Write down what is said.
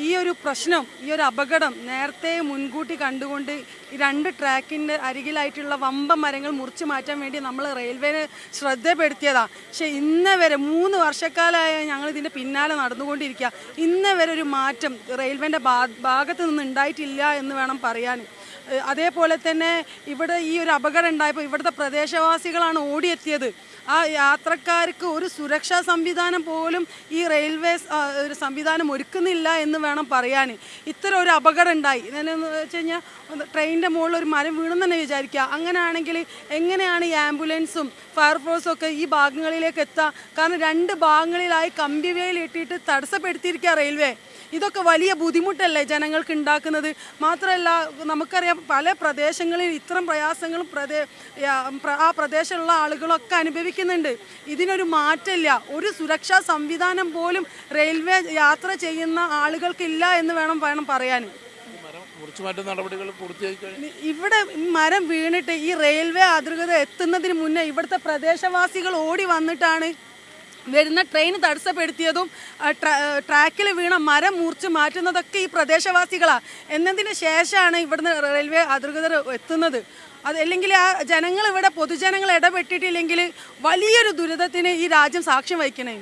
ഈ ഒരു പ്രശ്നം, ഈ ഒരു അപകടം നേരത്തെ മുൻകൂട്ടി കണ്ടുകൊണ്ട് ഈ 2 ട്രാക്കിൻ്റെ അരികിലായിട്ടുള്ള വമ്പ മരങ്ങൾ മുറിച്ചു മാറ്റാൻ വേണ്ടി നമ്മൾ റെയിൽവേനെ ശ്രദ്ധപ്പെടുത്തിയതാണ്. പക്ഷേ ഇന്ന് വരെ 3 വർഷക്കാലമായ ഞങ്ങൾ ഇതിൻ്റെ പിന്നാലെ നടന്നുകൊണ്ടിരിക്കുക. ഇന്ന് വരെ ഒരു മാറ്റം റെയിൽവേൻ്റെ ഭാഗത്ത് നിന്ന് ഉണ്ടായിട്ടില്ല എന്ന് വേണം പറയാൻ. അതേപോലെ തന്നെ ഇവിടെ ഈ ഒരു അപകടം ഉണ്ടായപ്പോൾ ഇവിടുത്തെ പ്രദേശവാസികളാണ് ഓടിയെത്തിയത്. ആ യാത്രക്കാർക്ക് ഒരു സുരക്ഷാ സംവിധാനം പോലും ഈ റെയിൽവേ ഒരു സംവിധാനം ഒരുക്കുന്നില്ല എന്ന് വേണം പറയാൻ. ഇത്തരം ഒരു അപകടം ഉണ്ടായി എന്ന് വെച്ച് കഴിഞ്ഞാൽ ട്രെയിനിൻ്റെ മുകളിൽ ഒരു മരം വീണെന്ന് തന്നെ വിചാരിക്കുക. അങ്ങനെയാണെങ്കിൽ എങ്ങനെയാണ് ഈ ആംബുലൻസും ഫയർഫോഴ്സും ഒക്കെ ഈ ഭാഗങ്ങളിലേക്ക് എത്തുക? കാരണം 2 ഭാഗങ്ങളിലായി കമ്പിവേലി ഇട്ടിട്ട് തടസ്സപ്പെടുത്തിയിരിക്കുക റെയിൽവേ. ഇതൊക്കെ വലിയ ബുദ്ധിമുട്ടല്ലേ ജനങ്ങൾക്ക് ഉണ്ടാക്കുന്നത്? മാത്രമല്ല നമുക്കറിയാം പല പ്രദേശങ്ങളിൽ ഇത്തരം പ്രയാസങ്ങളും ആ പ്രദേശമുള്ള ആളുകളൊക്കെ അനുഭവിക്കുന്നുണ്ട്. ഇതിനൊരു മാറ്റമില്ല. ഒരു സുരക്ഷാ സംവിധാനം പോലും റെയിൽവേ യാത്ര ചെയ്യുന്ന ആളുകൾക്കില്ല എന്ന് വേണം പറയാൻ. ഇവിടെ മരം വീണിട്ട് ഈ റെയിൽവേ അധികൃതർ എത്തുന്നതിന് മുന്നേ ഇവിടുത്തെ പ്രദേശവാസികൾ ഓടി വന്നിട്ടാണ് വരുന്ന ട്രെയിൻ തടസ്സപ്പെടുത്തിയതും ട്രാക്കിൽ വീണ മരം മുറിച്ച് മാറ്റുന്നതൊക്കെ ഈ പ്രദേശവാസികളാണ്. എന്നതിന് ശേഷമാണ് ഇവിടുന്ന് റെയിൽവേ അധികൃതർ എത്തുന്നത്. അതല്ലെങ്കിൽ ആ ജനങ്ങൾ ഇവിടെ പൊതുജനങ്ങൾ ഇടപെട്ടിട്ടില്ലെങ്കിൽ വലിയൊരു ദുരിതത്തിന് ഈ രാജ്യം സാക്ഷ്യം വഹിക്കണേ.